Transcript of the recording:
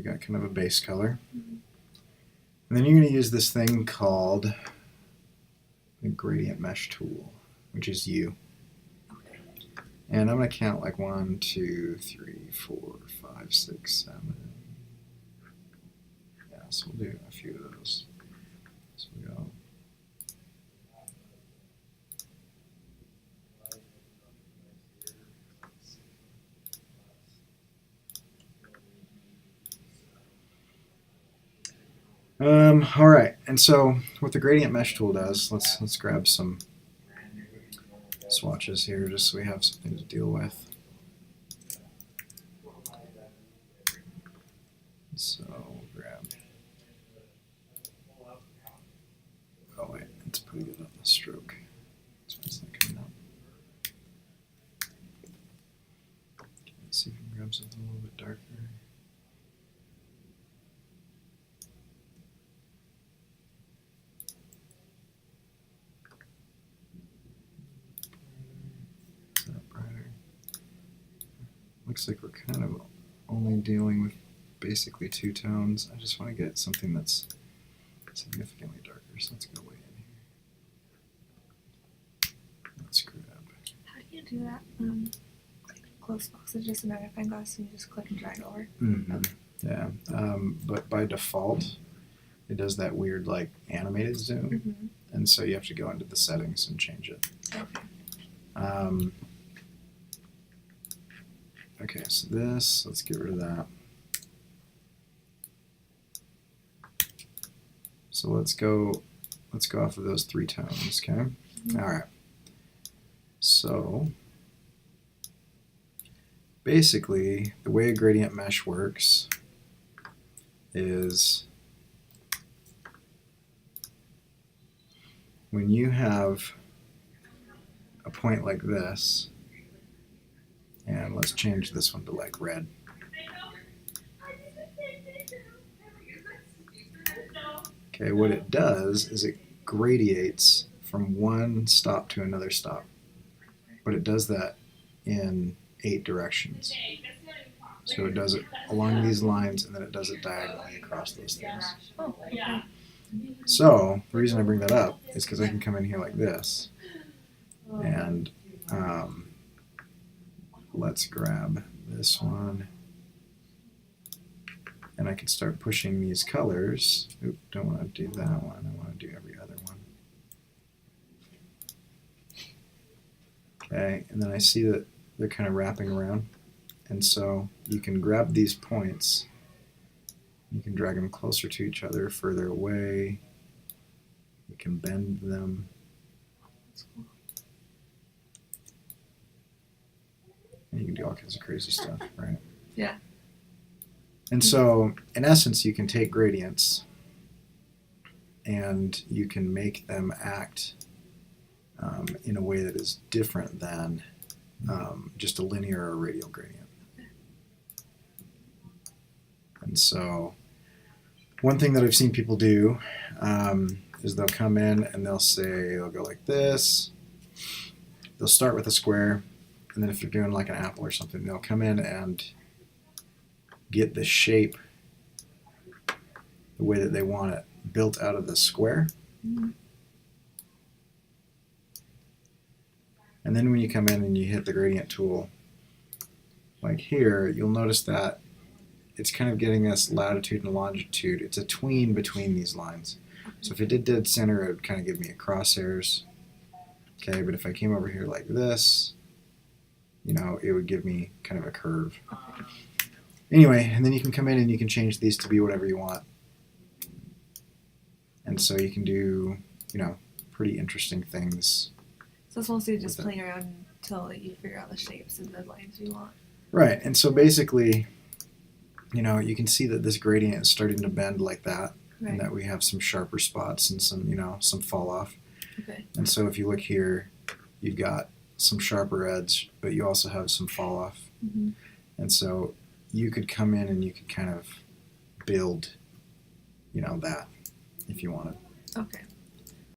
got kind of a base color. And then you're going to use this thing called the gradient mesh tool, which is U. Okay. And I'm going to count like 1, 2, 3, 4, 5, 6, 7. Yeah, so we'll do a few of those. So we go. All right, and so what the gradient mesh tool does, let's grab some swatches here just so we have something to deal with. So we'll grab. Oh wait, it's putting it on the stroke. That's why it's not coming up. Let's see if we can grab something a little bit darker. Looks like we're kind of only dealing with basically 2 tones. I just want to get something that's significantly darker, so let's go way in here. Let's grab. How do you do that? Close box is just a magnifying glass and you just click and drag over? Okay. Yeah, but by default, it does that weird like animated zoom, and so you have to go into the settings and change it. Okay. Okay, so this, let's get rid of that. So let's go off of those 3 tones, okay? All right. So basically, the way a gradient mesh works is when you have a point like this, and let's change this one to like red. Okay, what it does is it gradiates from one stop to another stop. But it does that in 8 directions. So it does it along these lines and then it does it diagonally across those things. Oh, okay. So the reason I bring that up is because I can come in here like this and let's grab this one, and I can start pushing these colors. Oop, don't want to do that one. I want to do every other one. Okay, and then I see that they're kind of wrapping around, and so you can grab these points. You can drag them closer to each other, further away. You can bend them. That's cool. And you can do all kinds of crazy stuff, right? Yeah. And so, in essence, you can take gradients and you can make them act in a way that is different than just a linear or radial gradient. And so, one thing that I've seen people do is they'll come in and they'll go like this. They'll start with a square, and then if they're doing like an apple or something, they'll come in and get the shape the way that they want it built out of the square. And then when you come in and you hit the gradient tool, like here, you'll notice that it's kind of getting this latitude and longitude. It's a tween between these lines. So if it did dead center, it would kind of give me a crosshairs. Okay, but if I came over here like this, you know, it would give me kind of a curve. Anyway, and then you can come in and you can change these to be whatever you want. And so you can do, you know, pretty interesting things. So it's mostly just playing around until you figure out the shapes and the lines you want. Right, and so basically, you know, you can see that this gradient is starting to bend like that, Right. and that we have some sharper spots and some, you know, some fall off. Okay. And so if you look here, you've got some sharper edge, but you also have some fall off. And so you could come in and you could kind of build, you know, that if you wanted. Okay.